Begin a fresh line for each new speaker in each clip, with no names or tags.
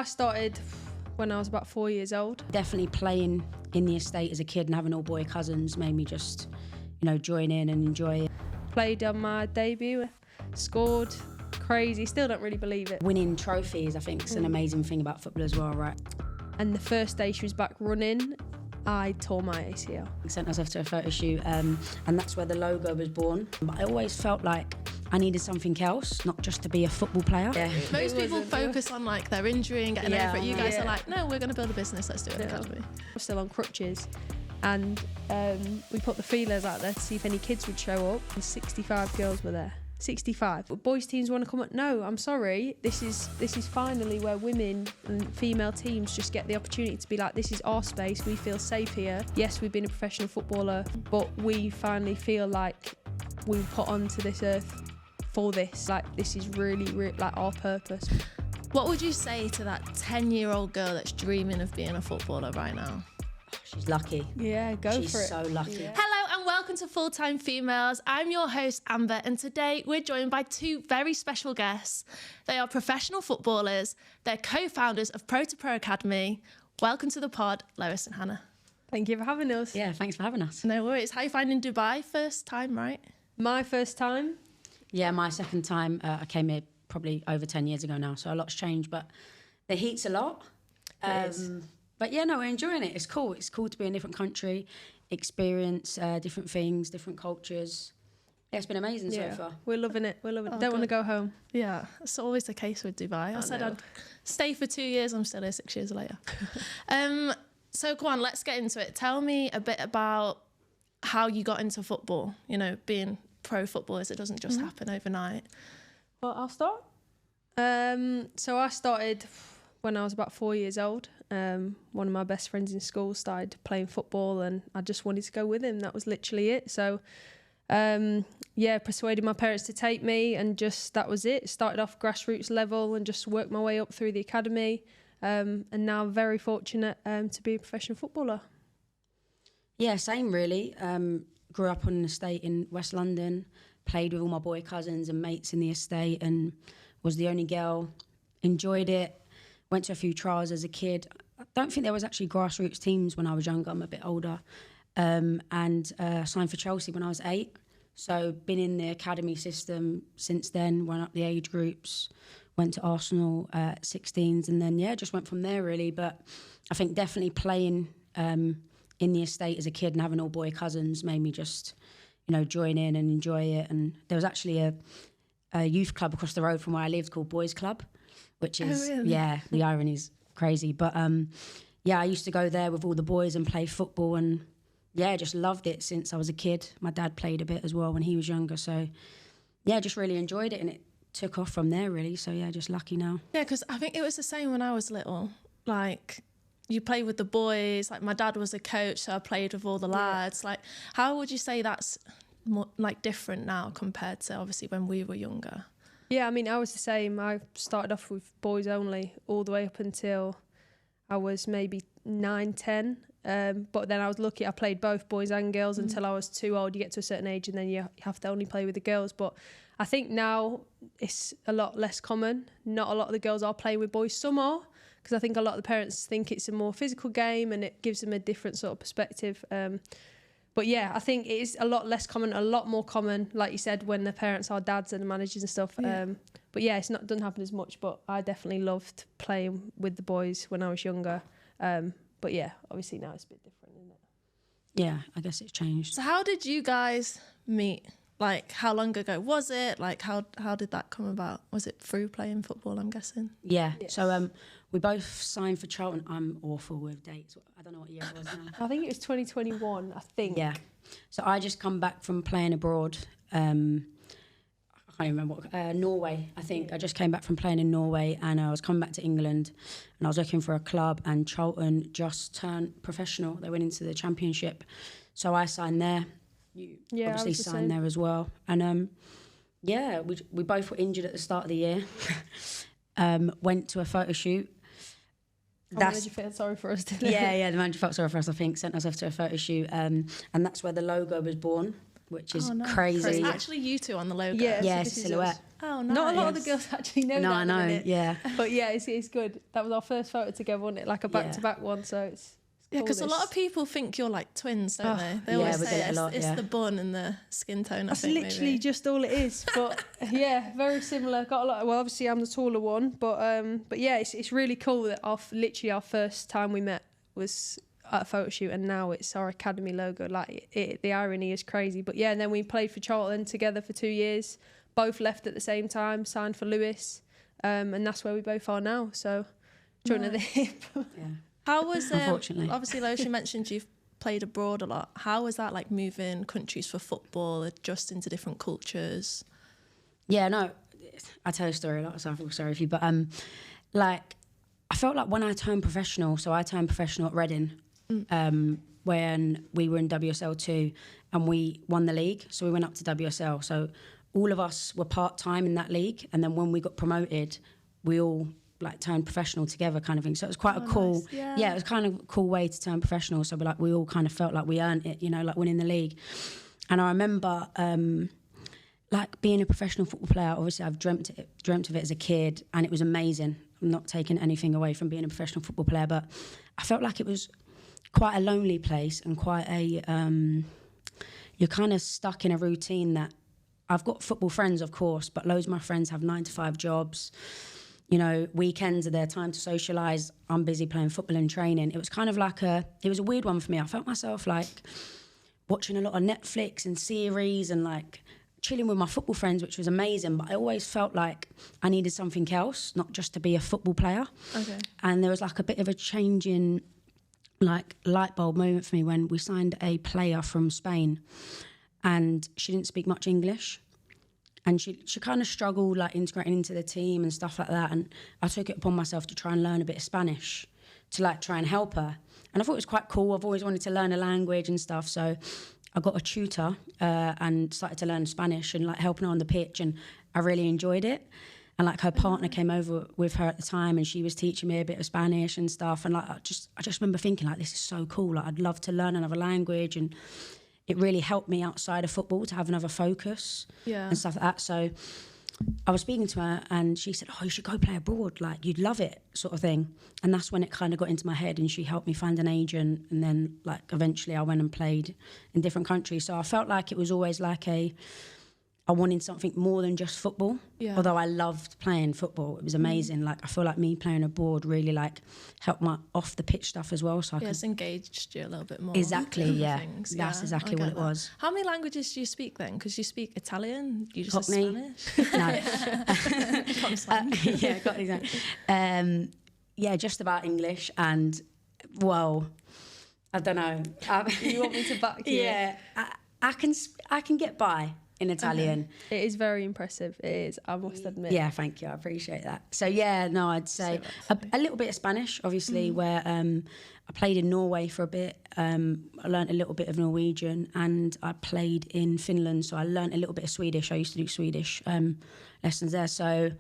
started when I was about 4 years old.
Definitely playing in the estate as a kid and having all boy cousins made me just, join in and enjoy it.
Played on my debut, scored, crazy, still don't really believe it.
Winning trophies, I think, is an amazing thing about football as well, right?
And the first day she was back running, I tore my ACL.
Sent us off to a photo shoot, and that's where the logo was born. But I always felt like I needed something else, not just to be a football player. Yeah.
Most people focus on like their injury and getting over it. You guys are like, no, we're going to build a business, let's do it. Academy.
I'm still on crutches, and we put the feelers out there to see if any kids would show up, and 65 girls were there. 65. But boys teams want to come up. No, I'm sorry. This is finally where women and female teams just get the opportunity to be like, this is our space. We feel safe here. Yes, we've been a professional footballer, but we finally feel like we were put onto this earth for this. Like, this is really like our purpose.
What would you say to that 10-year-old girl that's dreaming of being a footballer right now?
She's lucky.
Yeah, go for it.
She's so lucky.
Yeah.
Hello and welcome to Full Time Females. I'm your host, Amber, and today we're joined by two very special guests. They are professional footballers. They're co-founders of Pro2Pro Academy. Welcome to the pod, Lois and Hannah.
Thank you for having us.
Yeah, thanks for having us.
No worries. How are you finding Dubai? First time, right?
My first time.
Yeah, my second time. I came here probably over 10 years ago now, so a lot's changed, but the heat's a lot.
It is.
But yeah, no, we're enjoying it. It's cool. It's cool to be in a different country, experience different things, different cultures. Yeah, it's been amazing so far.
We're loving it. Don't want to
good.
go home.
Yeah, it's always the case with Dubai. I said I'd stay for 2 years. I'm still here 6 years later. So go on, let's get into it. Tell me a bit about how you got into football. Being pro footballers, it doesn't just happen overnight.
Well, I'll start. So I started when I was about 4 years old. One of my best friends in school started playing football, and I just wanted to go with him. That was literally it. So, persuaded my parents to take me, and just that was it. Started off grassroots level and just worked my way up through the academy. And now I'm very fortunate to be a professional footballer.
Yeah, same really. Grew up on an estate in West London, played with all my boy cousins and mates in the estate, and was the only girl. Enjoyed it. Went to a few trials as a kid. I don't think there was actually grassroots teams when I was younger. I'm a bit older. And signed for Chelsea when I was 8. So been in the academy system since then, went up the age groups, went to Arsenal at 16s, and then, just went from there really. But I think definitely playing in the estate as a kid and having all boy cousins made me just, join in and enjoy it. And there was actually a youth club across the road from where I lived called Boys Club, which is, the irony's crazy. But, I used to go there with all the boys and play football, and, just loved it since I was a kid. My dad played a bit as well when he was younger. So, just really enjoyed it, and it took off from there, really. So, just lucky now.
Yeah, because I think it was the same when I was little. Like, you play with the boys. Like, my dad was a coach, so I played with all the lads. Like, how would you say that's more, different now compared to, obviously, when we were younger?
Yeah, I mean, I was the same. I started off with boys only all the way up until I was maybe 9, 10. But then I was lucky. I played both boys and girls until I was too old. You get to a certain age and then you have to only play with the girls. But I think now it's a lot less common. Not a lot of the girls are playing with boys. Some are, because I think a lot of the parents think it's a more physical game and it gives them a different sort of perspective. But I think it is a lot less common, a lot more common, like you said, when the parents are dads and managers and stuff.
Yeah.
But doesn't happen as much. But I definitely loved playing with the boys when I was younger. But obviously now it's a bit different, isn't it?
Yeah, I guess it's changed.
So how did you guys meet? Like, how long ago was it? Like, how did that come about? Was it through playing football, I'm guessing?
Yeah.
Yes.
So we both signed for Charlton. I'm awful with dates. I don't know what year it was now.
I think it was 2021, I think.
Yeah. So I just come back from playing abroad. I can't remember what, Norway, I think. I just came back from playing in Norway, and I was coming back to England, and I was looking for a club, and Charlton just turned professional. They went into the championship. So I signed there. You obviously signed there as well. And we both were injured at the start of the year. Went to a photo shoot.
The manager felt sorry for us, didn't they?
Yeah, the manager felt sorry for us, I think, sent us off to a photo shoot. And that's where the logo was born. which is
nice.
crazy.
It's actually you two on the logo.
Yeah.
Yeah,
So
it's
this
a
is
silhouette.
us.
Oh, nice.
Not a lot of the girls actually know
No,
that.
I
at the
know,
minute.
yeah.
But yeah, it's good. That was our first photo together, wasn't it? Like a back-to-back one, so it's
Yeah,
cool,
because a lot
this.
of people think you're like twins, don't they? They
yeah,
always
we
say
get it a lot,
it's
yeah.
the bun and the skin tone.
That's
I think,
literally
maybe.
just all it is. But yeah, very similar. Got a lot. Well, obviously I'm the taller one, but yeah, it's really cool that literally our first time we met was at a photo shoot, and now it's our academy logo. Like the irony is crazy. But yeah, and then we played for Charlton together for 2 years. Both left at the same time, signed for Lois, and that's where we both are now. So joint at the hip.
Yeah.
How was
Unfortunately.
obviously, Lois, you mentioned you've played abroad a lot. How was that like moving countries for football, adjusting to different cultures?
Yeah, no, I tell a story a lot, so I feel sorry for you. But like, I felt like when I turned professional, so I turned professional at Reading when we were in WSL 2 and we won the league. So we went up to WSL. So all of us were part-time in that league. And then when we got promoted, we all like turned professional together kind of thing. So it was quite a cool,
nice.
yeah, it was kind of a cool way to turn professional. So we all kind of felt like we earned it, you know, like winning the league. And I remember like being a professional football player, obviously I've dreamt of it as a kid, and it was amazing. I'm not taking anything away from being a professional football player, but I felt like it was quite a lonely place and quite a, you're kind of stuck in a routine that I've got football friends, of course, but loads of my friends have 9-to-5 jobs. You know, weekends are their time to socialise. I'm busy playing football and training. It was kind of like it was a weird one for me. I felt myself like watching a lot of Netflix and series and like chilling with my football friends, which was amazing. But I always felt like I needed something else, not just to be a football player.
Okay.
And there was like a bit of a change in like light bulb moment for me when we signed a player from Spain, and she didn't speak much English. And she kind of struggled like integrating into the team and stuff like that. And I took it upon myself to try and learn a bit of Spanish to like try and help her. And I thought it was quite cool. I've always wanted to learn a language and stuff. So I got a tutor and started to learn Spanish and like helping her on the pitch. And I really enjoyed it. And like her partner came over with her at the time, and she was teaching me a bit of Spanish and stuff. And like I just remember thinking like, this is so cool. Like I'd love to learn another language, and it really helped me outside of football to have another focus and stuff like that. So I was speaking to her and she said, oh, you should go play abroad. Like, you'd love it, sort of thing. And that's when it kind of got into my head, and she helped me find an agent. And then, like, eventually I went and played in different countries. So I felt like it was always like I wanted something more than just football.
Yeah.
Although I loved playing football. It was amazing. Like, I feel like me playing abroad really, like, helped my off-the-pitch stuff as well. So I
it's engaged you a little bit more.
Exactly, yeah.
Things.
That's exactly what it was.
How many languages do you speak then? Because you speak Italian, you just
Cockney.
Spanish.
No. Yeah, Cockney. Yeah, just about English and, well, I don't know.
You want me to back you?
Yeah, I can get by in Italian.
It is very impressive. It is, I must admit.
Yeah, thank you. I appreciate that. So yeah, no, I'd say a little bit of Spanish, obviously, where I played in Norway for a bit. I learnt a little bit of Norwegian, and I played in Finland, so I learnt a little bit of Swedish. I used to do Swedish lessons there. So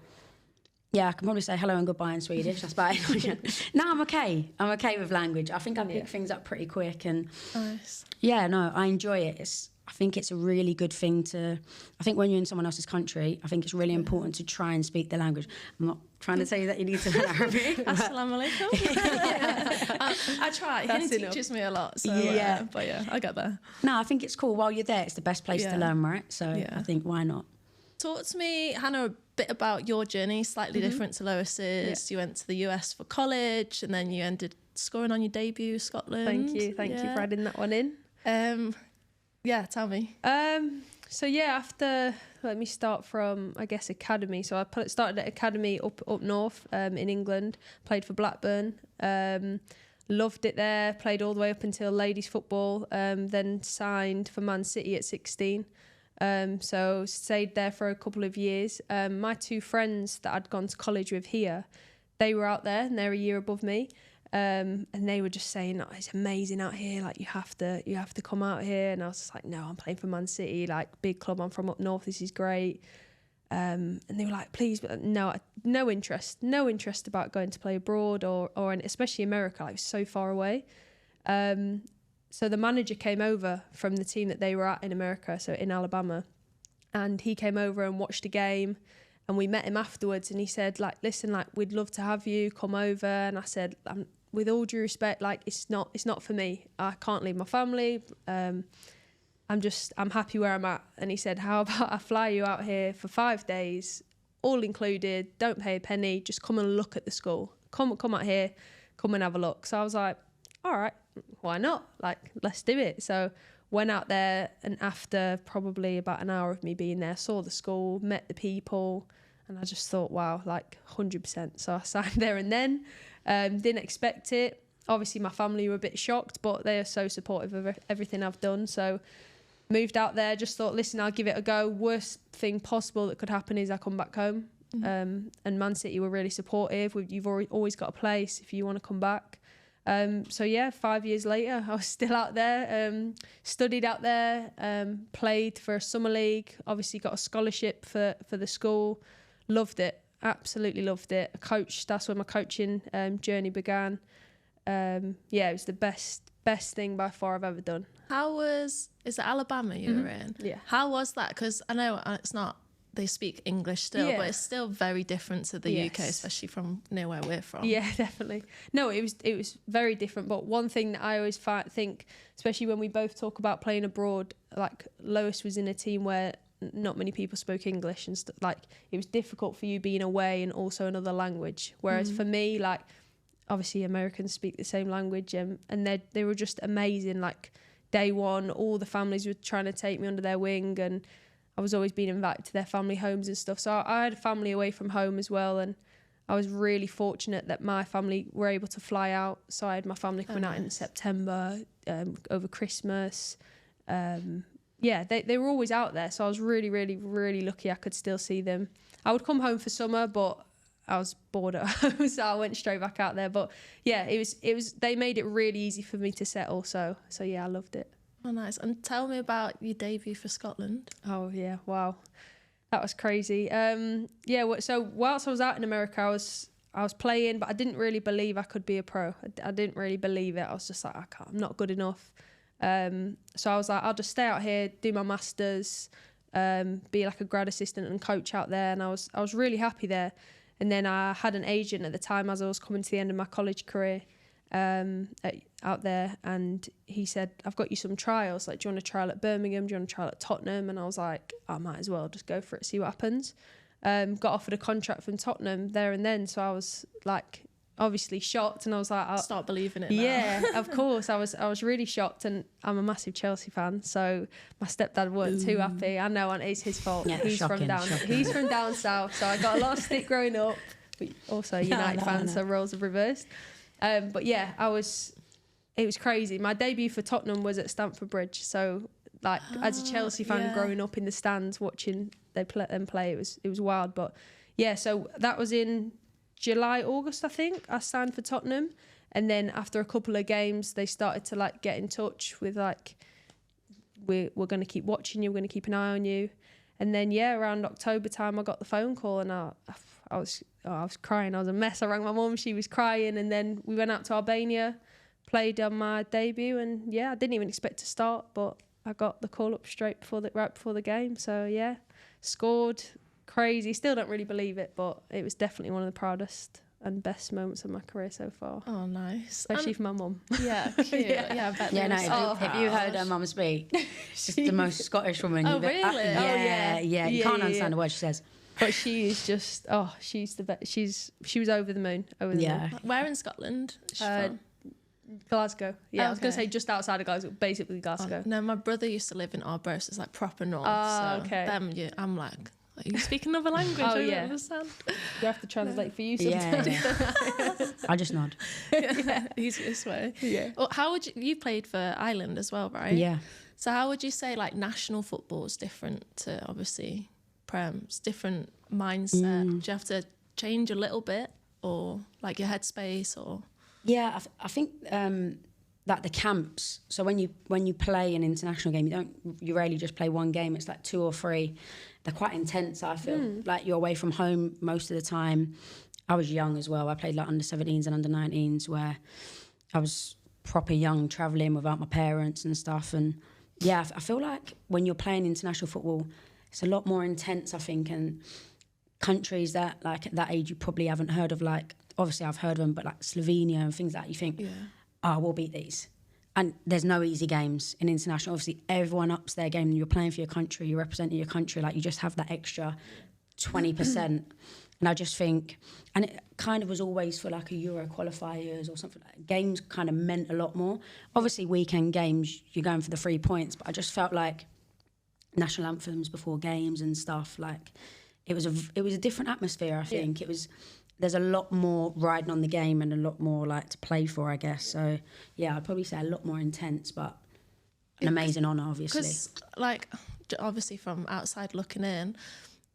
yeah, I can probably say hello and goodbye in Swedish. That's about it. No, I'm okay. I'm okay with language. I think I pick things up pretty quick, and
Nice.
yeah, no, I enjoy it. I think it's a really good thing to... I think when you're in someone else's country, I think it's really important to try and speak the language. I'm not trying to say that you need to learn Arabic.
Assalamu alaikum. I try. He teaches me a lot. So, but yeah, I get there.
No, I think it's cool. While you're there, it's the best place to learn, right? So I think, why not?
Talk to me, Hannah, a bit about your journey, slightly different to Lois's. You went to the US for college, and then you ended scoring on your debut, Scotland.
Thank you for adding that one in.
Yeah, tell me.
So yeah, let me start from, I guess, academy. So I started at academy up north in England, played for Blackburn, loved it there, played all the way up until ladies football, then signed for Man City at 16. So stayed there for a couple of years. My two friends that I'd gone to college with here, they were out there and they're a year above me. And they were just saying, oh, it's amazing out here, like you have to come out here. And I was just like, no, I'm playing for Man City, like big club, I'm from up north, this is great. And they were like, please, but no interest about going to play abroad or especially America, like so far away. so the manager came over from the team that they were at in America, so in Alabama, and he came over and watched a game, and we met him afterwards, and he said, like, listen, like, we'd love to have you come over. And I said, with all due respect, like, it's not for me. I can't leave my family. I'm happy where I'm at. And he said, how about I fly you out here for 5 days, all included, don't pay a penny, just come and look at the school. Come out here, come and have a look. So I was like, all right, why not? Like, let's do it. So went out there, and after probably about an hour of me being there, saw the school, met the people, and I just thought, wow, like 100%. So I signed there and then. Didn't expect it. Obviously, my family were a bit shocked, but they are so supportive of everything I've done. So moved out there, just thought, listen, I'll give it a go. Worst thing possible that could happen is I come back home. And Man City were really supportive. You've always got a place if you want to come back. So yeah, 5 years later, I was still out there, studied out there, played for a summer league, obviously got a scholarship for the school. Loved it, absolutely loved it. I coached, that's where my coaching journey began. Yeah, it was the best thing by far I've ever done.
Is it Alabama you were in?
Yeah.
How was that? Because I know it's not, they speak English still,
Yeah.
but it's still very different to the
Yes.
UK, especially from near where we're from.
Yeah, definitely. No, it was very different. But one thing that I always think, especially when we both talk about playing abroad, like Lois was in a team where not many people spoke English, and like it was difficult for you being away and also another language. Whereas for me, like obviously Americans speak the same language, and they were just amazing. Like day one, all the families were trying to take me under their wing, and I was always being invited to their family homes and stuff. So I had a family away from home as well, and I was really fortunate that my family were able to fly out. So I had my family coming out in September, over Christmas. Yeah, they were always out there. So I was really, really, really lucky I could still see them. I would come home for summer, but I was bored at home, so I went straight back out there. But yeah, it was. They made it really easy for me to settle. So yeah, I loved it.
Oh, nice. And tell me about your debut for Scotland.
Oh yeah, wow, that was crazy. Yeah, so whilst I was out in America, I was playing, but I didn't really believe I could be a pro. I didn't really believe it. I was just like, I'm not good enough. So I was like, I'll just stay out here, do my masters, be like a grad assistant and coach out there. And I was really happy there. And then I had an agent at the time as I was coming to the end of my college career, out there, and he said, I've got you some trials, like, do you want to trial at Birmingham, do you want to trial at Tottenham? And I was like, I might as well just go for it, see what happens. Got offered a contract from Tottenham there and then, so I was like obviously shocked, and I was like, I'll
start believing it now.
Yeah, of course. I was really shocked, and I'm a massive Chelsea fan, so my stepdad weren't too happy. I know, and it's his fault.
Yeah,
he's
shocking.
from down south, so I got a lot of stick growing up. But also a United fan, so roles have reversed. But yeah, it was crazy. My debut for Tottenham was at Stamford Bridge, so like as a Chelsea fan growing up in the stands watching them play, it was wild. But yeah, so that was in July, August, I think. I signed for Tottenham, and then after a couple of games, they started to like get in touch with like, we're going to keep watching you, we're going to keep an eye on you. And then yeah, around October time, I got the phone call, and I was crying. I was a mess. I rang my mum, she was crying, and then we went out to Albania, played on my debut, and yeah, I didn't even expect to start, but I got the call up right before the game. So yeah, scored. Crazy. Still don't really believe it, but it was definitely one of the proudest and best moments of my career so far.
Oh, nice.
Especially for my mum.
Yeah, cute. Yeah, I bet.
Yeah, no,
if
you heard her mum speak, she's the most Scottish woman.
Oh,
you've
really?
Yeah. You can't understand a word she says.
But she is just, she's the best. She was over the moon. Over the moon.
Where in Scotland is she from?
Glasgow. Yeah, I was going to say just outside of Glasgow, basically Glasgow.
No, my brother used to live in Arbroath, it's like proper north.
Oh, okay.
I'm like, are you speak another language?
Oh,
I don't
yeah.
understand.
You have to translate for you sometimes.
Yeah. I just nod.
Yeah, he's this way.
Yeah.
Well, how would you played for Ireland as well, right?
Yeah.
So how would you say like national football is different to obviously Prem's, different mindset? Do you have to change a little bit, or like your headspace, or?
Yeah, I think that the camps. So when you play an international game, you rarely just play one game. It's like 2 or 3. They're quite intense. I feel like you're away from home most of the time. I was young as well. I played like under 17s and under 19s, where I was proper young, travelling without my parents and stuff. And yeah, I feel like when you're playing international football, it's a lot more intense, I think, and countries that, like, at that age you probably haven't heard of, like, obviously I've heard of them, but like Slovenia and things like that, you think, we'll beat these. And there's no easy games in international. Obviously, everyone ups their game. You're playing for your country, you're representing your country. Like, you just have that extra 20%. And I just think, and it kind of was always for like a Euro qualifiers or something. Like, games kind of meant a lot more. Obviously, weekend games, you're going for the 3 points. But I just felt like national anthems before games and stuff. Like, it was a different atmosphere. I think there's a lot more riding on the game and a lot more like to play for, I guess. So yeah, I'd probably say a lot more intense, but an amazing honour, obviously.
Because like, obviously from outside looking in,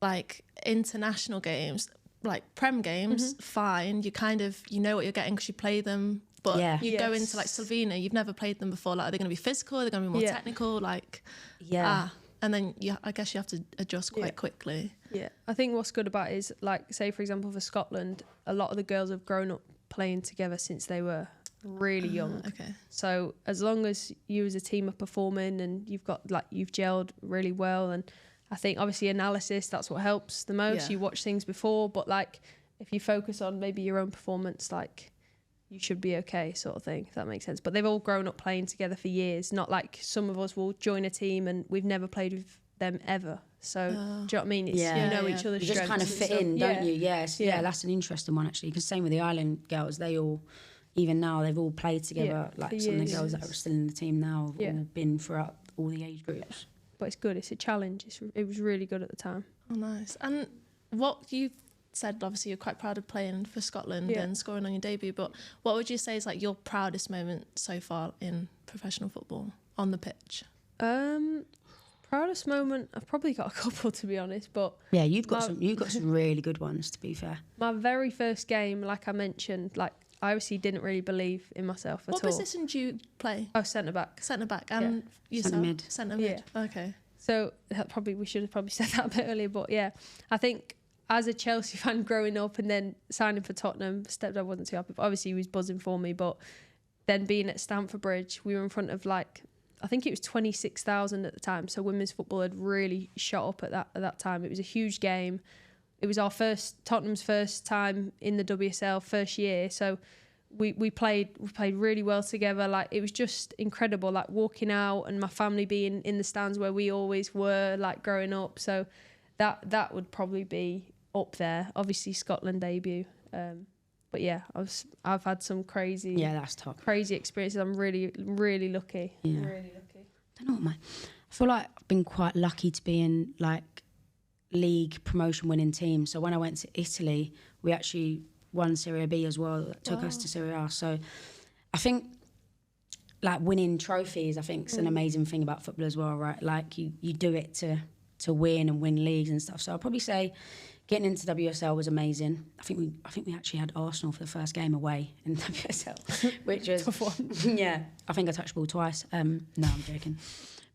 like international games, like Prem games, fine. You kind of, you know what you're getting because you play them. But you go into like Slovenia, you've never played them before. Like, are they going to be physical? Are they going to be more technical? Like, and then I guess you have to adjust quite quickly.
Yeah, I think what's good about it is, like, say for example for Scotland, a lot of the girls have grown up playing together since they were really young.
Okay.
So as long as you as a team are performing and you've gelled really well, and I think obviously analysis, that's what helps the most. You watch things before, but like if you focus on maybe your own performance, like you should be okay, sort of thing, if that makes sense. But they've all grown up playing together for years, not like some of us will join a team and we've never played with them ever. So do you know what I mean? It's, you know each other's strengths.
You just kind of fit in, don't you? Yes. Yeah, that's an interesting one, actually. Because same with the Island girls, they all, even now, they've all played together. Like some of the girls that are still in the team now have all been throughout all the age groups.
But it's good. It's a challenge. It was really good at the time.
Oh, nice. And what you said, obviously you're quite proud of playing for Scotland and scoring on your debut, but what would you say is like your proudest moment so far in professional football on the pitch?
Proudest moment, I've probably got a couple, to be honest, but
yeah, you've got some really good ones, to be fair.
My very first game, like I mentioned, like I obviously didn't really believe in myself at all.
What position do you play?
Oh, centre back.
Centre back, and yourself? Centre mid.
Yeah.
Okay.
So we should have probably said that a bit earlier, but yeah, I think as a Chelsea fan growing up and then signing for Tottenham, stepdad wasn't too happy. Obviously, he was buzzing for me, but then being at Stamford Bridge, we were in front of like, I think it was 26,000 at the time. So women's football had really shot up at that time. It was a huge game. It was our Tottenham's first time in the WSL, first year. So we played really well together. Like, it was just incredible. Like, walking out and my family being in the stands where we always were, like, growing up. So that would probably be up there. Obviously, Scotland debut. But yeah, I've had some crazy,
that's top,
crazy experiences. I'm really, really lucky.
Yeah.
Really lucky.
I don't know what I feel like I've been quite lucky to be in like league promotion winning teams. So when I went to Italy, we actually won Serie B as well. That took us to Serie A. So I think like winning trophies, I think is an amazing thing about football as well, right? Like you do it to win and win leagues and stuff. So I'll probably say getting into WSL was amazing. I think we actually had Arsenal for the first game away in WSL, which was
tough one.
Yeah. I think I touched the ball twice. No, I'm joking.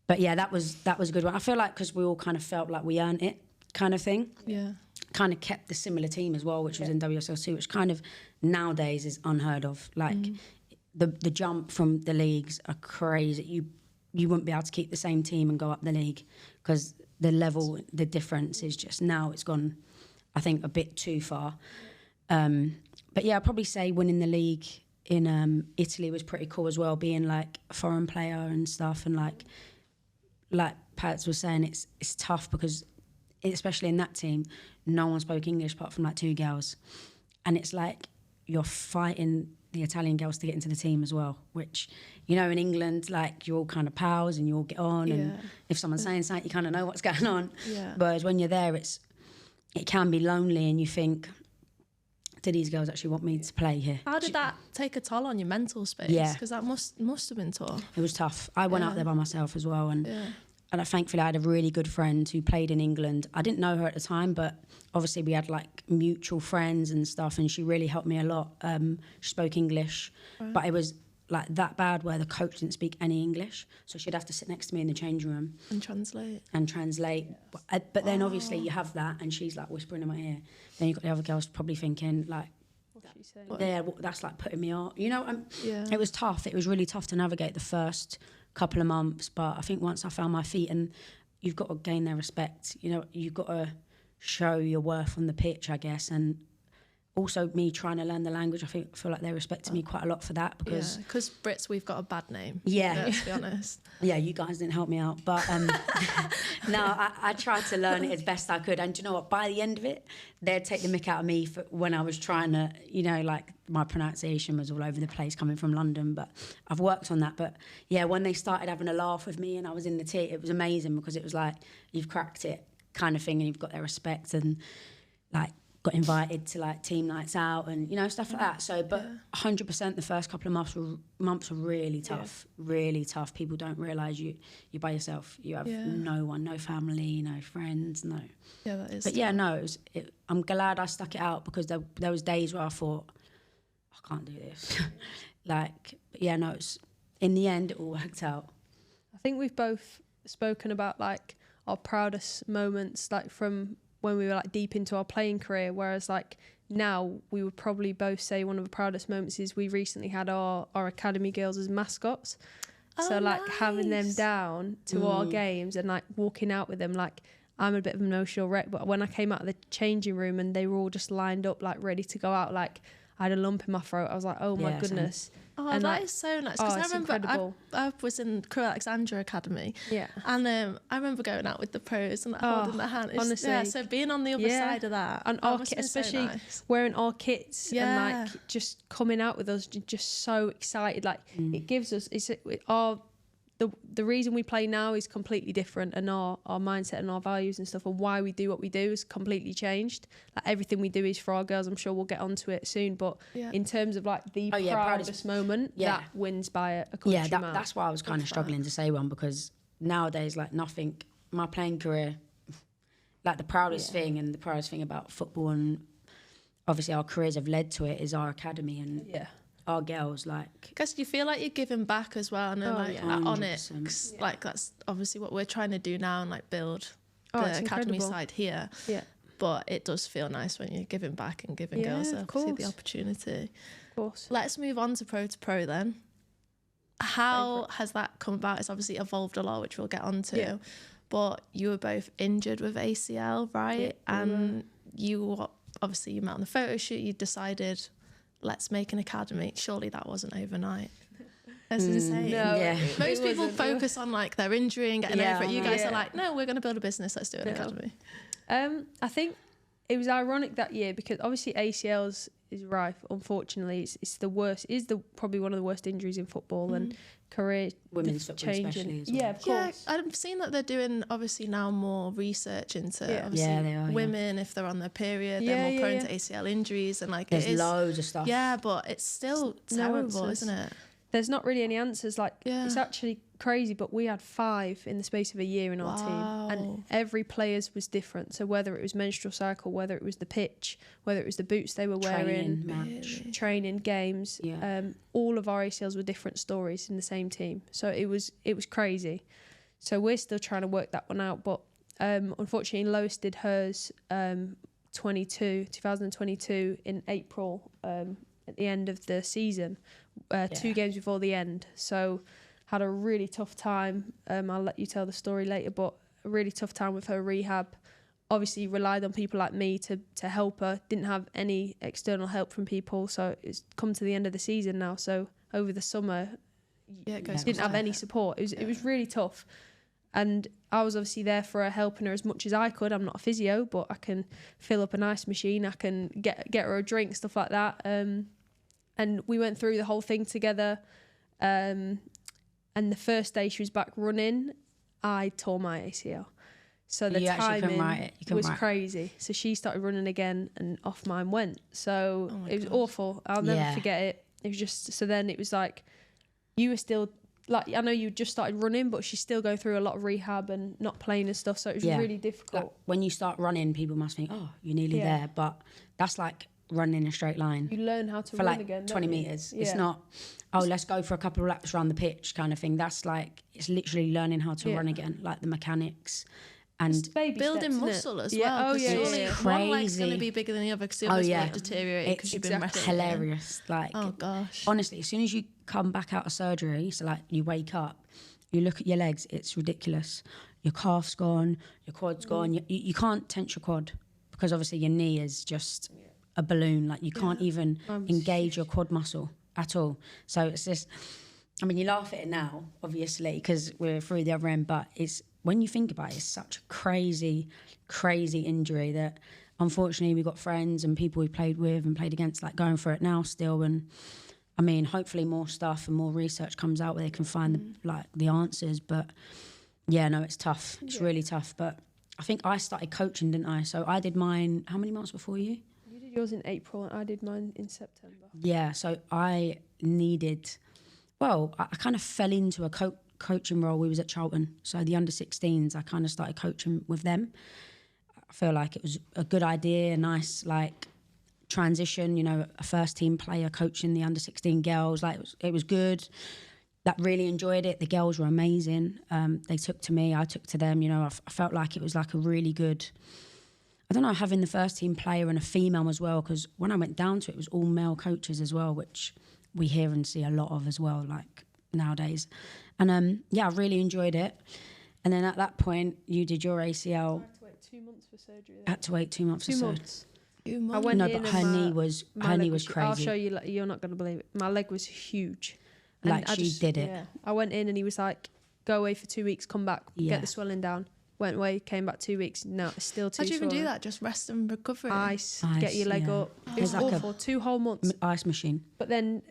But yeah, that was a good one. I feel like because we all kind of felt like we earned it, kind of thing.
Yeah.
Kind of kept the similar team as well, which was in WSL too, which kind of nowadays is unheard of. Like the jump from the leagues are crazy. You wouldn't be able to keep the same team and go up the league because the level, the difference is just now it's gone, I think, a bit too far. But yeah, I'd probably say winning the league in Italy was pretty cool as well, being like a foreign player and stuff. And like Pat was saying, it's tough because especially in that team, no one spoke English apart from like two girls. And it's like you're fighting the Italian girls to get into the team as well, which, you know, in England, like you're all kind of pals and you all get on and if someone's saying something, you kind of know what's going on.
Yeah.
Whereas when you're there, it can be lonely and you think, do these girls actually want me to play here?
How did that take a toll on your mental space?
Yeah.
Because that must have been tough.
It was tough. I went out there by myself as well and thankfully I had a really good friend who played in England. I didn't know her at the time, but obviously we had like mutual friends and stuff and she really helped me a lot. She spoke English, but it was like that bad where the coach didn't speak any English. So she'd have to sit next to me in the changing room.
And translate.
But then obviously you have that and she's like whispering in my ear. Then you've got the other girls probably thinking like,
she's saying.
That's like putting me off. You know,
Yeah.
it was tough. It was really tough to navigate the first couple of months. But I think once I found my feet, and you've got to gain their respect. You know, you've got to show your worth on the pitch, I guess. And also me trying to learn the language, I feel like they respected me quite a lot for that because
Brits, we've got a bad name.
Yeah.
Let's be honest.
Yeah, you guys didn't help me out. But no, I tried to learn it as best I could. And do you know what? By the end of it, they'd take the mick out of me for when I was trying to, you know, like my pronunciation was all over the place coming from London. But I've worked on that. But yeah, when they started having a laugh with me and I was in the tee, it was amazing because it was like, you've cracked it kind of thing and you've got their respect and like, got invited to like team nights out and, you know, stuff like that. So, but 100% the first couple of months were really tough, really tough. People don't realise you're by yourself. You have no one, no family, no friends, no.
Yeah, that is.
But yeah, no, I'm glad I stuck it out because there was days where I thought, I can't do this. Like, but yeah, no, in the end, it all worked out.
I think we've both spoken about like our proudest moments, like from when we were like deep into our playing career, whereas like now we would probably both say one of the proudest moments is we recently had our academy girls as mascots. So like having them down to our games and like walking out with them, like I'm a bit of an emotional wreck, but when I came out of the changing room and they were all just lined up like ready to go out, like I had a lump in my throat. I was like, oh my goodness.
Oh,
and
that is so nice. Because I remember I was in Crew Alexandra Academy. Yeah. And I remember going out with the pros and like, holding their hand.
Honestly.
Yeah, so being on the other side of that.
And our especially wearing our kits and like just coming out with us, just so excited. Like it gives us, the reason we play now is completely different, and our mindset and our values and stuff and why we do what we do is completely changed. Like everything we do is for our girls. I'm sure we'll get onto it soon, but in terms of like the proudest moment, that wins by a country mile.
That's why I was kind of struggling to say one, because nowadays, like nothing, my playing career, like the proudest thing and the proudest thing about football and obviously our careers have led to it is our academy and our girls, like,
because you feel like you're giving back as well, and then on it, like that's obviously what we're trying to do now and like build the academy side here. Yeah, but it does feel nice when you're giving back and giving girls obviously the opportunity. Of course. Let's move on to Pro2Pro then. How has that come about? It's obviously evolved a lot, which we'll get onto. Yeah. But you were both injured with ACL, right? Yeah. And you met on the photo shoot. You decided, let's make an academy. Surely that wasn't overnight. That's insane. No, most people focus on like their injury and getting over it. You guys are like, no, we're going to build a business. Let's do an academy.
I think it was ironic that year because obviously ACLs is rife. Unfortunately, it's the worst. Is probably one of the worst injuries in football and career
women's football especially as well.
Yeah, of course.
Yeah, I've seen that they're doing obviously now more research into obviously women if they're on their period, they're more prone to ACL injuries and like
there's loads of stuff.
Yeah, but it's still terrible, isn't it?
There's not really any answers. Like it's actually crazy, but we had 5 in the space of a year in our team, and every player's was different. So whether it was menstrual cycle, whether it was the pitch, whether it was the boots they were wearing, training, games, all of our ACLs were different stories in the same team. So it was crazy. So we're still trying to work that one out. But unfortunately, Lois did hers 2022 in April at the end of the season. 2 games before the end, so had a really tough time. I'll let you tell the story later, but a really tough time with her rehab. Obviously relied on people like me to help her. Didn't have any external help from people, so it's come to the end of the season now. So over the summer, didn't have any support. It was really tough, and I was obviously there for her, helping her as much as I could. I'm not a physio, but I can fill up an ice machine. I can get her a drink, stuff like that. And we went through the whole thing together. And the first day she was back running, I tore my ACL. So the timing was crazy. So she started running again and off mine went. So it was awful. I'll never forget it. It was just, so then it was like, you were still, like, I know you just started running, but she's still going through a lot of rehab and not playing and stuff. So it was really difficult.
Like, when you start running, people must think, oh, you're nearly there. But that's like running in a straight line.
You learn how to
run
like again,
20 metres. It's not, oh, let's go for a couple of laps around the pitch kind of thing. That's like, it's literally learning how to run again, like the mechanics. And
It's baby
building
steps, isn't it?
muscle as
Yeah.
well.
Oh
'cause
yeah,
surely
yeah.
one leg's
Crazy.
going to be bigger than the other because the
Oh,
others
yeah.
won't deteriorate because you've been
exactly
resting.
hilarious. Like,
Oh gosh.
honestly, as soon as you come back out of surgery, so like you wake up, you look at your legs, it's ridiculous. Your calf's gone, your quad's gone. You can't tense your quad because obviously your knee is just a balloon. Like you can't even engage your quad muscle at all. So it's just, I mean, you laugh at it now, obviously, because we're through the other end, but it's, when you think about it, it's such a crazy, crazy injury that unfortunately we've got friends and people we played with and played against like going for it now still. And I mean, hopefully more stuff and more research comes out where they can find the answers. But yeah, no, it's tough. It's really tough. But I think I started coaching, didn't I? So I did mine, how many months before you?
You did yours in April and I did mine in September.
Yeah, so I needed, well, I kind of fell into a coaching role. We was at Charlton. So the under-16s, I kind of started coaching with them. I feel like it was a good idea, a nice like transition, you know, a first team player coaching the under-16 girls. Like it was good. That really enjoyed it. The girls were amazing. They took to me, I took to them. You know, I felt like it was like a really good, I don't know, having the first team player and a female as well, because when I went down to it, it was all male coaches as well, which we hear and see a lot of as well, like nowadays. And yeah, I really enjoyed it. And then at that point, you did your ACL.
I had to wait 2 months for surgery.
Had to wait 2 months for
2
surgery.
months.
I
went
No,
in
but
and
her
my-
knee was crazy.
I'll show you. Like, you're not going to believe it. My leg was huge. And
Like she did it.
Yeah. I went in and he was like, "Go away for 2 weeks. Come back.
Yeah.
Get the swelling down." Went away. Came back 2 weeks. No, it's still too.
How'd you even do
swollen.
that? Just rest and recovery?
Ice.
Ice,
Get your leg
yeah.
up. It was
It's like a-
awful. 2 whole months.
Ice machine.
But then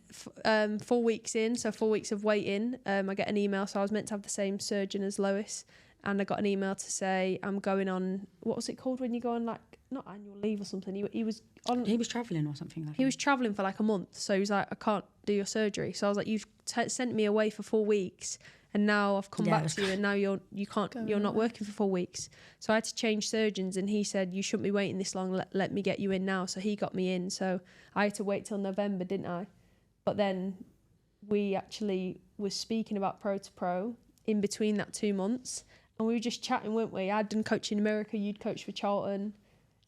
4 weeks in, so 4 weeks of waiting, I get an email. So I was meant to have the same surgeon as Lois. And I got an email to say I'm going on, what was it called when you go on like, not annual leave or something. He was on.
He was travelling or something like that.
He was travelling for like a month. So he was like, I can't do your surgery. So I was like, you've sent me away for 4 weeks. And now I've come back to you and now you're not working for 4 weeks. So I had to change surgeons and he said, you shouldn't be waiting this long. Let me get you in now. So he got me in. So I had to wait till November, didn't I? But then we actually was speaking about Pro2Pro in between that 2 months. And we were just chatting, weren't we? I'd done coaching in America, you'd coached for Charlton.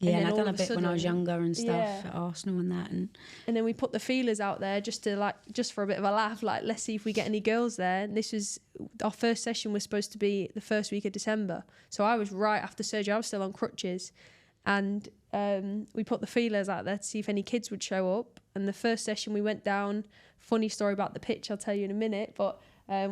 Yeah, and
then
I'd
all
done a
of a
bit when I was
sudden-
younger and stuff
Yeah.
at Arsenal and that. And
then we put the feelers out there just for a bit of a laugh, like, let's see if we get any girls there. And this was, our first session was supposed to be the first week of December. So I was right after surgery, I was still on crutches. And we put the feelers out there to see if any kids would show up. And the first session we went down, funny story about the pitch, I'll tell you in a minute, but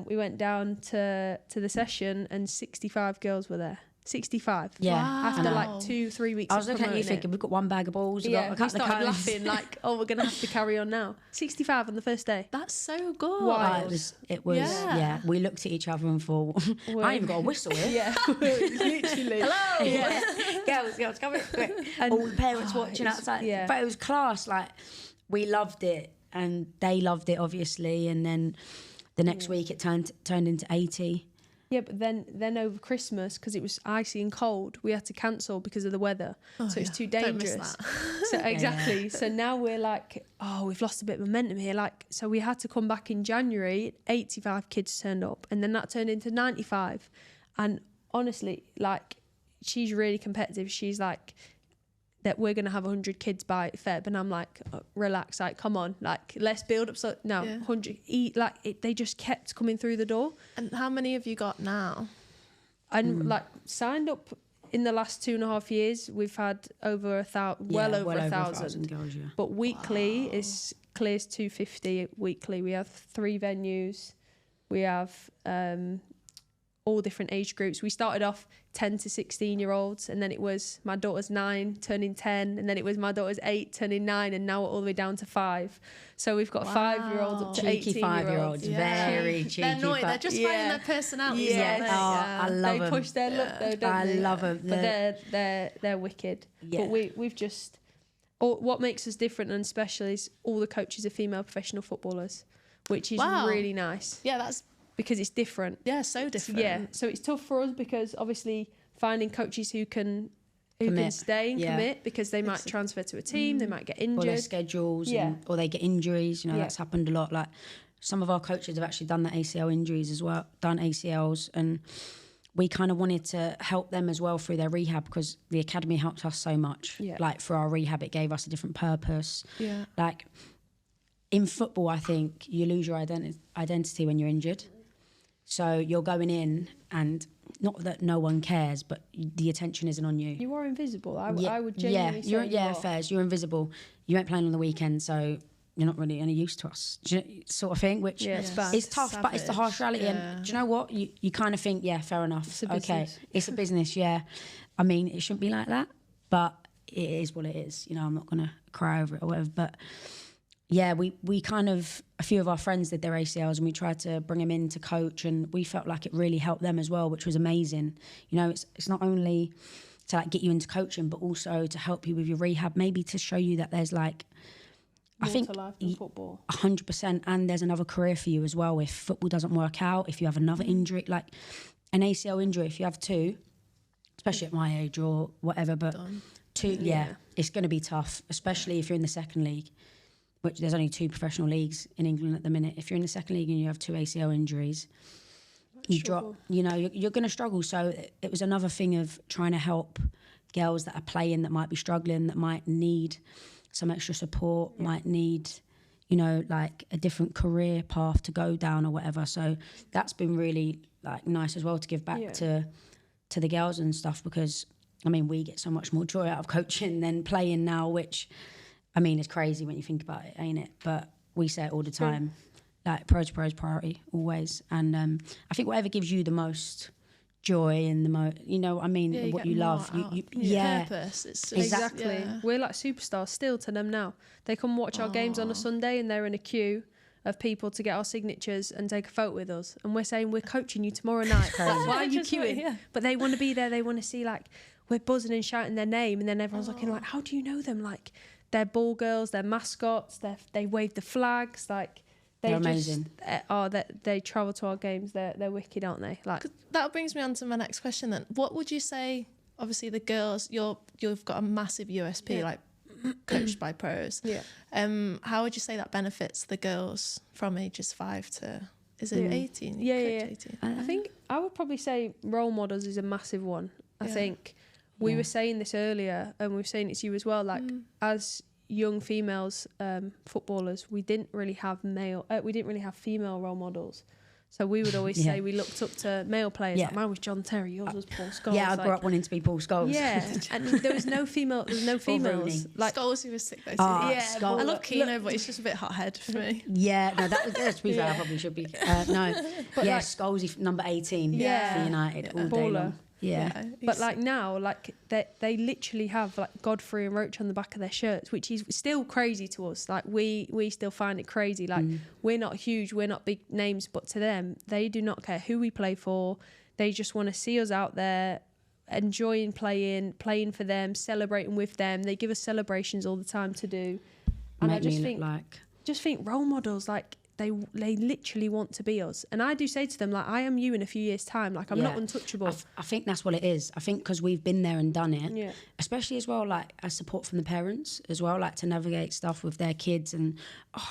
we went down to the session and 65 girls were there. 65.
yeah,
Wow.
After like 2-3 weeks
I was
of
looking at you
promoting
thinking,
it.
we've got one bag of balls. We've
Yeah,
got a
we
couple of
started
cones.
laughing like, oh, we're going to have to carry on now. 65 on the first day.
That's so good.
Wild.
It was,
Yeah.
yeah. We looked at each other and thought, I ain't even got a whistle here.
Yeah, literally.
Hello.
Yeah. girls, come here.
And-
All the parents
Oh,
watching
it was-
outside.
yeah.
But it was class. Like, we loved it and they loved it, obviously. And then the next week it turned into 80.
Yeah, but then over Christmas, because it was icy and cold, we had to cancel because of the weather.
Oh,
so it's
yeah.
too
Don't miss
dangerous.
that.
So exactly. So now we're like, oh, we've lost a bit of momentum here. Like, so we had to come back in January. 85 kids turned up, and then that turned into 95. And honestly, like, she's really competitive. She's like, that we're gonna have 100 kids by Feb, and I'm like, oh, relax, like, come on, like, let's build up. So no,
Yeah.
100. They just kept coming through the door.
And how many have you got now?
And like signed up in the last 2.5 years, we've had over well over 1,000.
girls, yeah.
But weekly is clears 250 weekly. We have 3 venues. We have all different age groups. We started off 10 to 16-year-olds, and then it was my daughter's 9 turning 10, and then it was my daughter's 8 turning 9, and now we're all the way down to 5. So we've got 5-year-olds up to
Cheeky
18-year-olds.
5-year-olds, very cheeky.
They're naughty. They're just
Yeah.
finding their personalities.
Yes.
Aren't they?
I love
They
them.
push their look though, don't
I
they?
love them.
But they're wicked.
Yeah.
But we've just what makes us different and special is all the coaches are female professional footballers, which is
Wow.
really nice
Yeah, that's
because it's different.
so different.
Yeah, so it's tough for us because obviously finding coaches who can
Commit.
stay and
Yeah.
commit, because they might transfer to a team, they might get
Or their
injured.
schedules,
Yeah.
or they get injuries. You know,
Yeah.
that's happened a lot. Like, some of our coaches have actually done the ACL injuries as well, done ACLs, and we kind of wanted to help them as well through their rehab, because the academy helped us so much.
Yeah.
Like for our rehab, it gave us a different purpose.
Yeah.
Like in football, I think you lose your identity when you're injured. So you're going in, and not that no one cares, but the attention isn't on you.
You are invisible. I would genuinely say you are.
Fairs, you're invisible. You ain't playing on the weekend, so you're not really any use to us, sort of thing, which
it's bad.
is tough, but it's the harsh reality.
Yeah.
And do you know what? You kind of think, yeah, fair enough.
It's a
okay,
business.
it's a business, yeah. I mean, it shouldn't be like that, but it is what it is. I'm not going to cry over it or whatever, but yeah, we kind of, a few of our friends did their ACLs, and we tried to bring them in to coach, and we felt like it really helped them as well, which was amazing. It's not only to like get you into coaching, but also to help you with your rehab, maybe to show you that there's like,
More
I think
to life than football.
100%, and there's another career for you as well. If football doesn't work out, if you have another injury, like an ACL injury, if you have two, especially at my age or whatever, but two, it's going to be tough, especially if you're in the second league, which there's only 2 professional leagues in England at the minute. If you're in the second league and you have 2 ACL injuries, you drop, you're going to struggle. So it was another thing of trying to help girls that are playing, that might be struggling, that might need some extra support, might need, like a different career path to go down or whatever. So that's been really like nice as well, to give back to the girls and stuff, because I mean, we get so much more joy out of coaching than playing now, which I mean is crazy when you think about it, ain't it? But we say it all the time, like Pro2Pro is priority always. And I think whatever gives you the most joy and the most, what you love,
purpose. It's
exactly.
We're like superstars still to them now. They come watch our games on a Sunday, and they're in a queue of people to get our signatures and take a photo with us, and we're saying we're coaching you tomorrow night. Like, why are you queuing? But they want to be there. They want to see, like, we're buzzing and shouting their name, and then everyone's looking like, how do you know them? Like, they're ball girls, they're mascots, they wave the flags, like they're
amazing.
They travel to our games. They're wicked, aren't they? Like,
that brings me on to my next question then. What would you say? Obviously, the girls, you've got a massive USP, like coached by pros.
Yeah.
How would you say that benefits the girls from ages 5 to, is it 18?
Yeah.
18.
I think I would probably say role models is a massive one. I think we were saying this earlier, and we've saying it to you as well. Like, as young females footballers, we didn't really have female role models. So we would always say we looked up to male players. Like, mine was John Terry, yours was Paul Scholes.
Yeah, I grew up wanting to be Paul Scholes.
Yeah, and there was no females.
Like
Scholes, he was sick though.
Scholes.
I love Keno, but he's just a bit hothead for me.
Yeah, no, to be fair, I probably should be. No, but yeah, like, Scholes, number 18 for United all day long. Yeah.
But like now, like they literally have like Godfrey and Roche on the back of their shirts, which is still crazy to us. Like we still find it crazy. Like we're not huge, we're not big names, but to them, they do not care who we play for. They just want to see us out there, enjoying playing for them, celebrating with them. They give us celebrations all the time to do. And I just think role models, like they literally want to be us. And I do say to them, like, I am you in a few years' time. Like, I'm not untouchable.
I think that's what it is. I think because we've been there and done it, especially as well, like, as support from the parents as well, like, to navigate stuff with their kids and,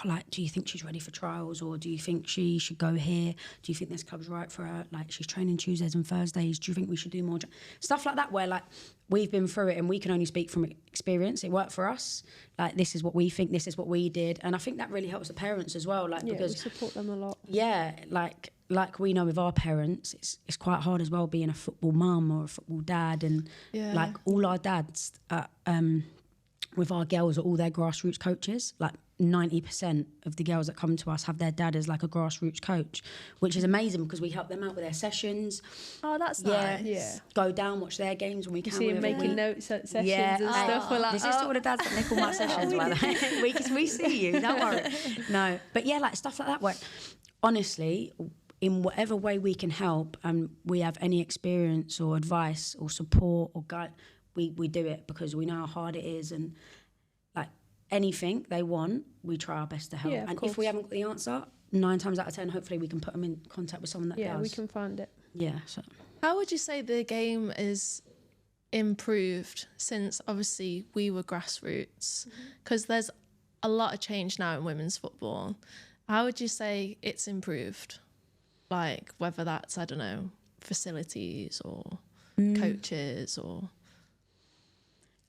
like, do you think she's ready for trials, or do you think she should go here? Do you think this club's right for her? Like, she's training Tuesdays and Thursdays. Do you think we should do more? Stuff like that, where, like, we've been through it and we can only speak from experience. It worked for us. Like, this is what we think, this is what we did. And I think that really helps the parents as well. Like, because
we support them a lot.
Yeah, like we know with our parents, it's quite hard as well being a football mum or a football dad. And like all our dads with our girls are all their grassroots coaches. Like 90% of the girls that come to us have their dad as like a grassroots coach, which is amazing because we help them out with their sessions.
Oh, that's nice.
Yeah.
Go down, watch their games when we can.
You see them making notes at sessions and stuff. We're like,
this is all the dads that make all my sessions, by the way. We see you, don't worry. No, but yeah, like stuff like that where, honestly, in whatever way we can help and we have any experience or advice or support or guide, we do it because we know how hard it is. And like anything they want, we try our best to help. And if we haven't got the answer, 9 times out of 10, hopefully we can put them in contact with someone that does.
Yeah, we can find it.
Yeah. So
how would you say the game is improved since obviously we were grassroots? Because there's a lot of change now in women's football. How would you say it's improved? Like whether that's, I don't know, facilities or coaches or?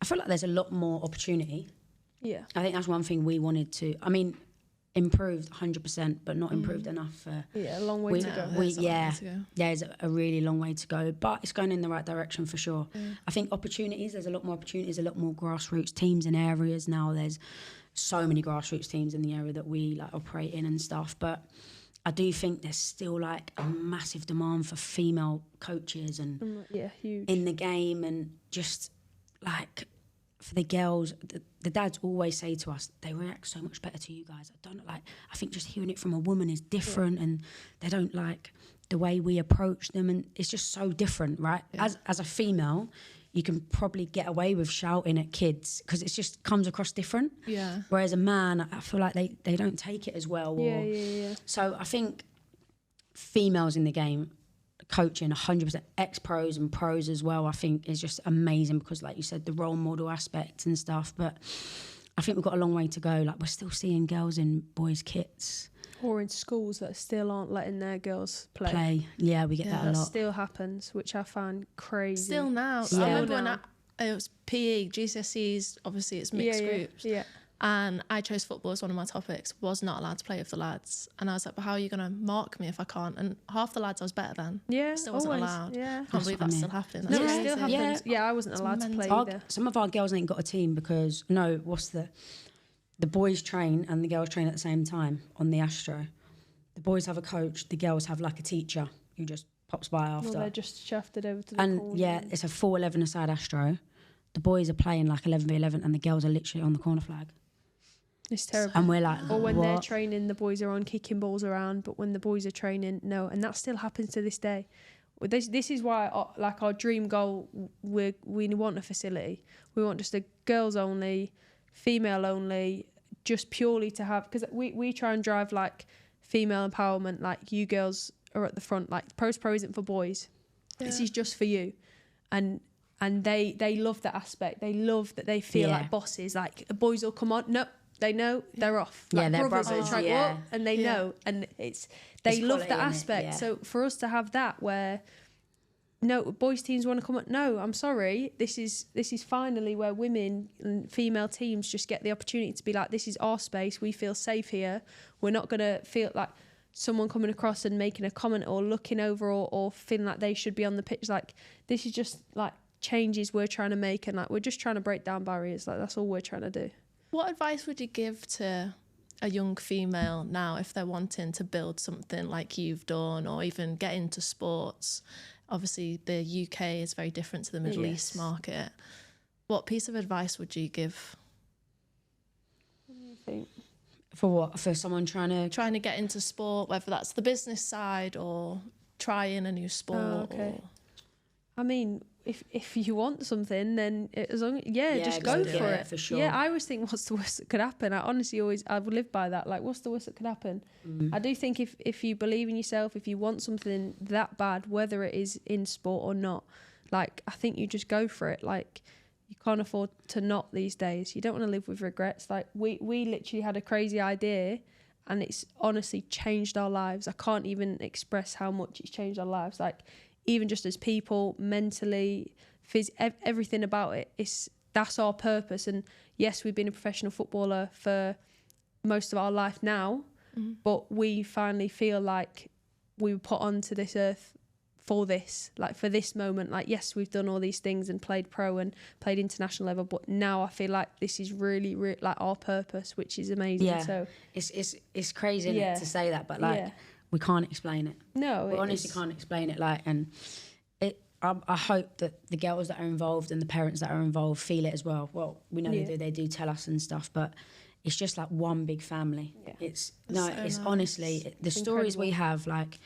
I feel like there's a lot more opportunity.
Yeah.
I think that's one thing we wanted to, I mean, improved 100%, but not improved enough for...
Yeah, a long way to go.
There's a really long way to go, but it's going in the right direction for sure. I think opportunities, there's a lot more opportunities, a lot more grassroots teams in areas now. There's so many grassroots teams in the area that we like operate in and stuff, but I do think there's still like a massive demand for female coaches and
huge
in the game, and just like for the girls, the dads always say to us, they react so much better to you guys. I think just hearing it from a woman is different, and they don't like the way we approach them, and it's just so different, right? As a female, you can probably get away with shouting at kids because it just comes across different.
Yeah.
Whereas a man, I feel like they don't take it as well. So I think females in the game, coaching 100%, ex-pros and pros as well, I think is just amazing because, like you said, the role model aspect and stuff. But I think we've got a long way to go. Like, we're still seeing girls in boys' kits.
Or in schools that still aren't letting their girls play.
Yeah, we get that a lot.
That still happens, which I find crazy.
Still now.
Still
I remember
now.
when it was PE, GCSEs, obviously it's mixed groups.
Yeah.
And I chose football as one of my topics, was not allowed to play with the lads. And I was like, but how are you going to mark me if I can't? And half the lads I was better than.
Yeah,
still wasn't allowed.
Yeah.
I can't believe that still happens.
No,
That's
it still
crazy.
happens. Yeah, I wasn't allowed to play either.
Some of our girls ain't got a team because, the boys train and the girls train at the same time on the Astro. The boys have a coach, the girls have like a teacher who just pops by after.
Well, they're just shafted over to the corner.
Yeah, it's a full 11-a-side Astro. The boys are playing like 11v11 and the girls are literally on the corner flag.
It's terrible.
And we're like,
or when
what?
they're training, the boys are on kicking balls around, but when the boys are training, no. And that still happens to this day. Well, this is why, our dream goal, we want a facility. We want just a girls only, female only, just purely to have, because we try and drive like female empowerment, like you girls are at the front, like Pro2Pro isn't for boys. This is just for you. And they love that aspect. They love that they feel like bosses, like the boys will come on. No, they know they're off. Like
they're
brothers.
brothers,
It's like, what? And they know. And they love that aspect. So for us to have that where, no, boys teams want to come on. No, I'm sorry. This is finally where women and female teams just get the opportunity to be like, this is our space. We feel safe here. We're not going to feel like someone coming across and making a comment or looking over or feeling like they should be on the pitch. Like, this is just like changes we're trying to make, and like we're just trying to break down barriers. Like, that's all we're trying to do.
What advice would you give to a young female now if they're wanting to build something like you've done or even get into sports? Obviously, the UK is very different to the Middle East market. What piece of advice would you give?
What do you think?
For what? For someone trying to
get into sport, whether that's the business side or trying a new sport.
Oh, okay. I mean, if you want something, then just go for it.
For sure.
Yeah, I always think, what's the worst that could happen? I honestly I would live by that. Like, what's the worst that could happen? I do think if you believe in yourself, if you want something that bad, whether it is in sport or not, like, I think you just go for it. Like, you can't afford to not these days. You don't want to live with regrets. Like, we literally had a crazy idea, and it's honestly changed our lives. I can't even express how much it's changed our lives. Like, even just as people, mentally, everything about it, that's our purpose. And yes, we've been a professional footballer for most of our life now, but we finally feel like we were put onto this earth for this moment. Like, yes, we've done all these things and played pro and played international level, but now I feel like this is really, really like our purpose, which is amazing.
Yeah.
So
it's crazy to say that, but like, we can't explain it.
No,
we honestly can't explain it. Like, and I hope that the girls that are involved and the parents that are involved feel it as well. Well, we know they do tell us and stuff, but it's just like one big family. Yeah. It's
nice.
Honestly the stories incredible. We have. Like,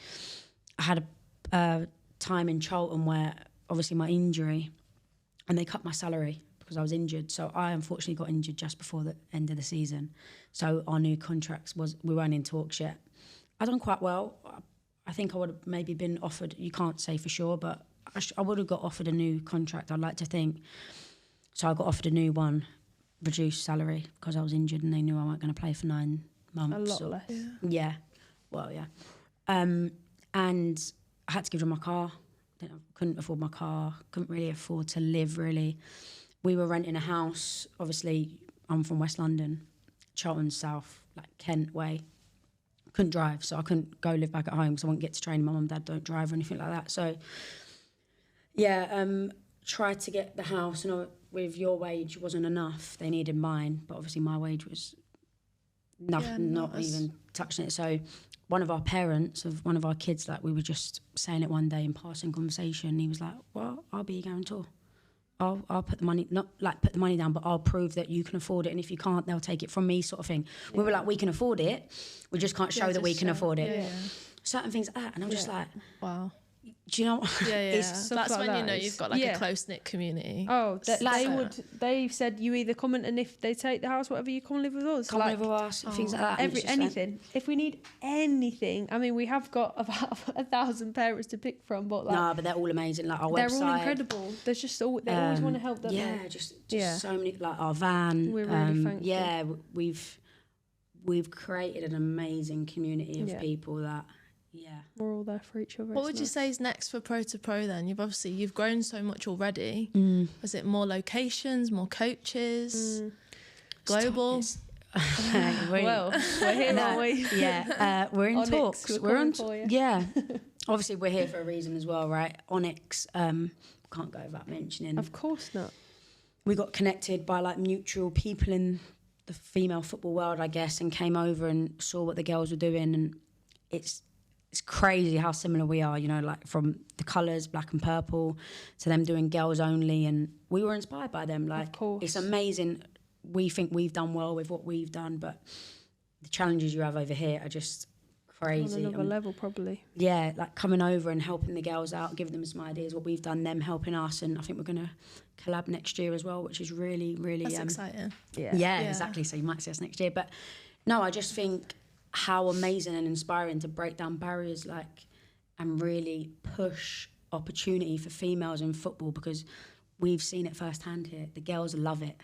I had a time in Charlton where obviously my injury, and they cut my salary because I was injured. So I unfortunately got injured just before the end of the season. So our new contracts we weren't in talks yet. I done quite well. I think I would have maybe been offered, you can't say for sure, but I would have got offered a new contract, I'd like to think. So I got offered a new one, reduced salary, because I was injured and they knew I weren't going to play for 9 months.
A lot less.
Yeah. Well, yeah. And I had to give them my car. couldn't afford my car, couldn't really afford to live, really. We were renting a house. Obviously, I'm from West London, Charlton South, like Kent way. Couldn't drive, so I couldn't go live back at home because I wouldn't get to train. My mum and dad don't drive or anything like that. So, yeah, tried to get the house, and with your wage wasn't enough. They needed mine, but obviously my wage was nothing, not even touching it. So one of our parents of one of our kids, like, we were just saying it one day in passing conversation. He was like, well, I'll be your guarantor. I'll put the money, not like put the money down, but I'll prove that you can afford it. And if you can't, they'll take it from me, sort of thing. Yeah. We were like, we can afford it. We just can't show that we can afford it. Yeah. Certain things like that. And I'm just like,
wow.
Do you know what?
Yeah. That's like when you know you've got like a close-knit community.
Oh, they said you either come and if they take the house, whatever, you come and live with us.
Come live with us, things like that.
Anything. If we need anything, I mean, we have got about 1,000 parents to pick from, but like...
No, but they're all amazing. Like our website.
They're all incredible. There's just all... They always want to help them.
Yeah, just so many... Like our van.
We're really thankful.
Yeah, we've created an amazing community of people that... Yeah,
we're all there for each other.
What would you say is next for Pro2Pro then? You've grown so much already. Is it more locations, more coaches, global?
Well, we're here, aren't we?
Yeah, we're in
Onyx,
talks.
We're on for you.
Yeah, obviously we're here for a reason as well, right? Onyx, can't go without mentioning.
Of course not.
We got connected by like mutual people in the female football world, I guess, and came over and saw what the girls were doing, and it's crazy how similar we are, you know, like from the colours, black and purple, to them doing girls only. And we were inspired by them. Like,
of course.
It's amazing. We think we've done well with what we've done, but the challenges you have over here are just crazy.
On another level, probably.
Yeah, like coming over and helping the girls out, giving them some ideas, what we've done, them helping us. And I think we're going to collab next year as well, which is really, really...
That's exciting.
Yeah, exactly. So you might see us next year. But no, I just think... how amazing and inspiring to break down barriers, like, and really push opportunity for females in football, because we've seen it firsthand here. The girls love it.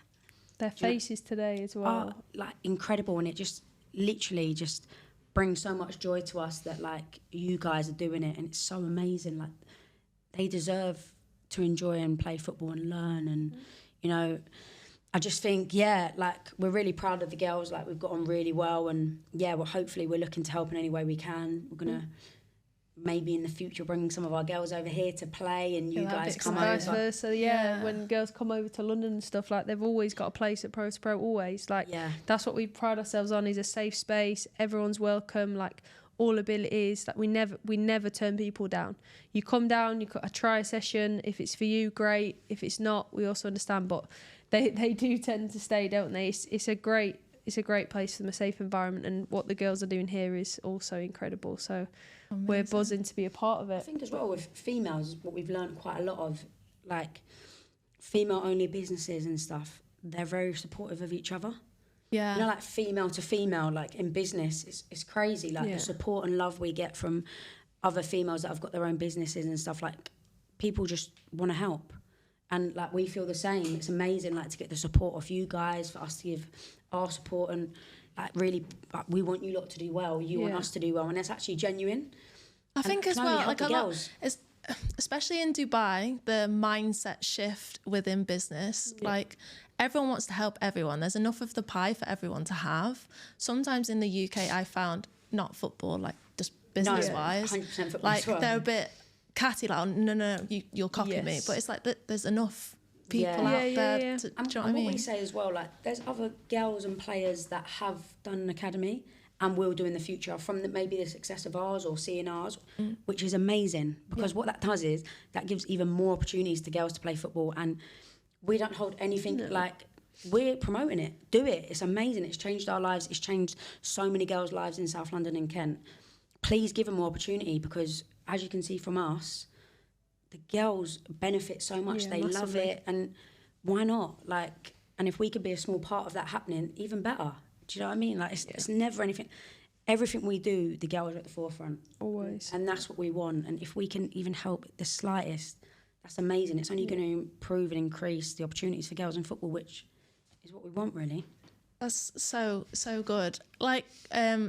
Their faces today as well.
Are, like, incredible, and it just literally just brings so much joy to us that, like, you guys are doing it, and it's so amazing. Like, they deserve to enjoy and play football and learn, and, you know... I just think, like, we're really proud of the girls. Like, we've got on really well, and hopefully we're looking to help in any way we can. We're gonna maybe in the future bring some of our girls over here to play, and you guys come over.
Vice versa, when girls come over to London and stuff, like, they've always got a place at Pro2Pro, always. Like, that's what we pride ourselves on, is a safe space. Everyone's welcome. Like, all abilities. Like, we never turn people down. You come down, you got a try session. If it's for you, great. If it's not, we also understand. But they do tend to stay, don't they? It's a great place for them, a safe environment, and what the girls are doing here is also incredible. So amazing. We're buzzing to be a part of it.
I think as well with females, what we've learned quite a lot of, like, female-only businesses and stuff, they're very supportive of each other.
Yeah.
You know, like, female to female, like, in business, it's crazy. Like, the support and love we get from other females that have got their own businesses and stuff, like, people just want to help. And, like, we feel the same. It's amazing, like, to get the support of you guys, for us to give our support, and, like, really, like, we want you lot to do well. You want us to do well, and it's actually genuine.
I think as well, like, a lot, especially in Dubai, the mindset shift within business, like, everyone wants to help everyone. There's enough of the pie for everyone to have. Sometimes in the UK, I found, not football, like, just business-wise,
100% football
like,
as well.
they're a bit catty, like, no, you'll copy me. But it's like, there's enough people out there to, do you know what I mean?
What we say as well, like, there's other girls and players that have done an academy and will do in the future from maybe the success of ours or seeing ours, which is amazing, because what that does is that gives even more opportunities to girls to play football, and we don't hold anything, like, we're promoting it. Do it. It's amazing. It's changed our lives. It's changed so many girls' lives in South London and Kent. Please give them more opportunity, because as you can see from us, the girls benefit so much. They love it, and why not? Like, and if we could be a small part of that happening, even better. Do you know what I mean? Like, it's never anything. Everything we do, the girls are at the forefront.
Always.
And that's what we want. And if we can even help the slightest, that's amazing. It's only going to improve and increase the opportunities for girls in football, which is what we want, really.
That's so good. Like,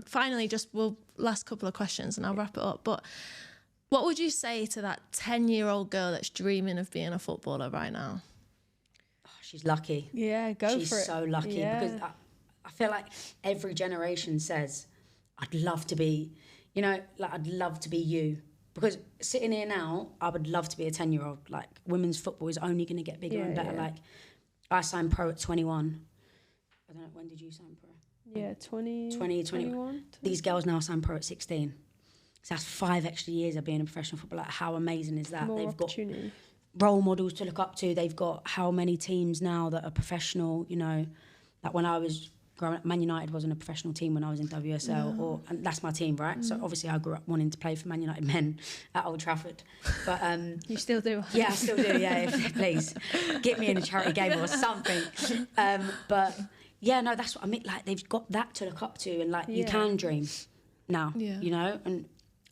finally, just last couple of questions and I'll wrap it up. But What would you say to that 10-year-old girl that's dreaming of being a footballer right now?
Oh, she's lucky.
Yeah, go for it.
She's so lucky because I feel like every generation says, I'd love to be, you know, like I'd love to be you. Because sitting here now, I would love to be a 10-year-old. Like, women's football is only going to get bigger and better. Like, I signed pro at 21. I don't know, when did you sign pro?
Yeah, 21.
These girls now sign pro at 16. So that's 5 extra years of being a professional footballer. Like, how amazing is that?
More
They've
opportunity.
got role models to look up to. They've got how many teams now that are professional, you know. Like, when I was growing up, Man United wasn't a professional team when I was in WSL, and that's my team, right? So obviously I grew up wanting to play for Man United men at Old Trafford. But
you still do?
Yeah, I still do. Yeah, please get me in a charity game or something. But yeah, no, that's what I mean. Like, they've got that to look up to, and like you can dream now, you know. And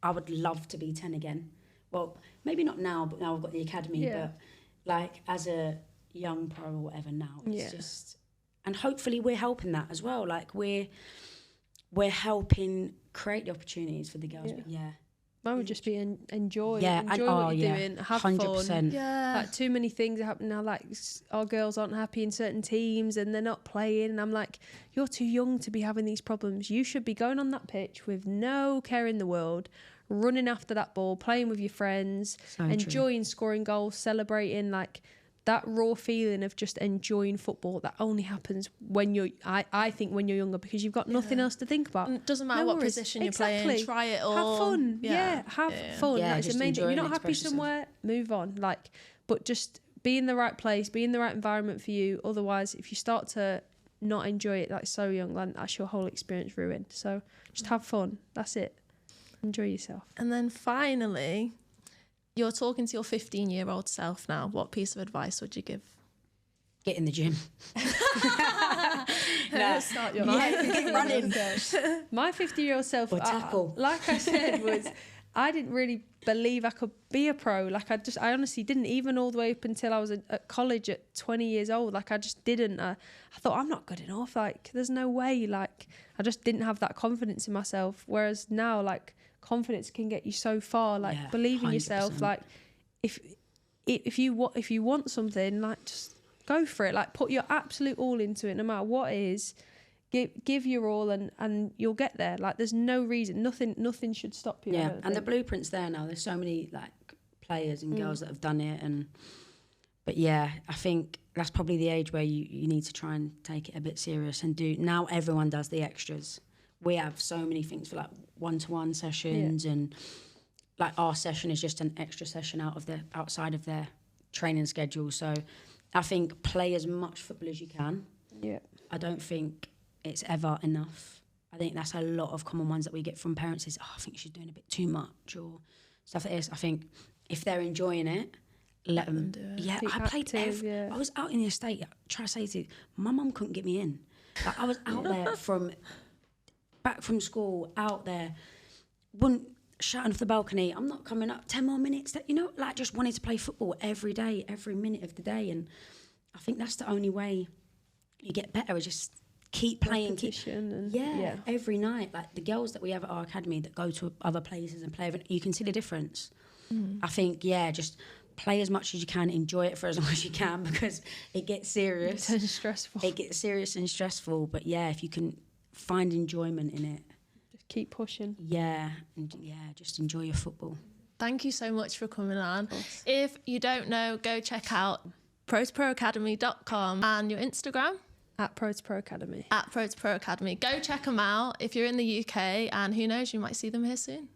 I would love to be 10 again. Well, maybe not now, but now I've got the academy. But like as a young pro or whatever now, it's just. And hopefully we're helping that as well. Like we're helping create the opportunities for the girls. But
mine would just be enjoy what you're doing, have
100%.
fun. Yeah. Like, too many things are happening now. Like, our girls aren't happy in certain teams and they're not playing. And I'm like, you're too young to be having these problems. You should be going on that pitch with no care in the world, running after that ball, playing with your friends, enjoying scoring goals, celebrating, like, that raw feeling of just enjoying football that only happens when you're, I think, when you're younger, because you've got nothing else to think about.
And it doesn't matter what position you're playing, try it all.
Have fun. Have fun. That's the main thing. You're not happy somewhere, move on. Like, but just be in the right place, be in the right environment for you. Otherwise, if you start to not enjoy it like so young, then that's your whole experience ruined. So just have fun. That's it. Enjoy yourself.
And then finally, you're talking to your 15-year-old self now. What piece of advice would you give?
Get in the gym.
Start your life.
Get running.
My 50-year-old self,
or tackle.
Like I said, was I didn't really believe I could be a pro. Like, I honestly didn't, even all the way up until I was at college at 20 years old. Like, I just didn't. I thought, I'm not good enough. Like, there's no way. Like, I just didn't have that confidence in myself. Whereas now, like, confidence can get you so far. Like, believe in yourself. Like, if you want something, like, just go for it. Like, put your absolute all into it, no matter what it is. Give your all, and you'll get there. Like, there's no reason, nothing should stop you.
Yeah, and the blueprint's there now. There's so many like players and girls that have done it, but yeah, I think that's probably the age where you need to try and take it a bit serious and do. Now everyone does the extras. We have so many things for like one-to-one sessions, and like our session is just an extra session outside of their training schedule. So I think play as much football as you can.
Yeah,
I don't think it's ever enough. I think that's a lot of common ones that we get from parents is, I think she's doing a bit too much or stuff like this. I think if they're enjoying it, let them do it. Yeah, I played I was out in the estate. I try to say to you, my mum couldn't get me in. Like, I was out there back from school, out there, shouting off the balcony, I'm not coming up, 10 more minutes. You know, like, just wanted to play football every day, every minute of the day. And I think that's the only way you get better, is just keep playing, every night. Like, the girls that we have at our academy that go to other places and play, you can see the difference. I think, just play as much as you can, enjoy it for as long as you can, because it gets serious.
It's stressful.
It gets serious and stressful, but if you can find enjoyment in it,
just keep pushing.
Just enjoy your football.
Thank you so much for coming on. If you don't know, go check out Pro2ProAcademy.com and your Instagram.
At Pro2Pro Academy.
At Pro2Pro Academy. Go check them out if you're in the UK, and who knows, you might see them here soon.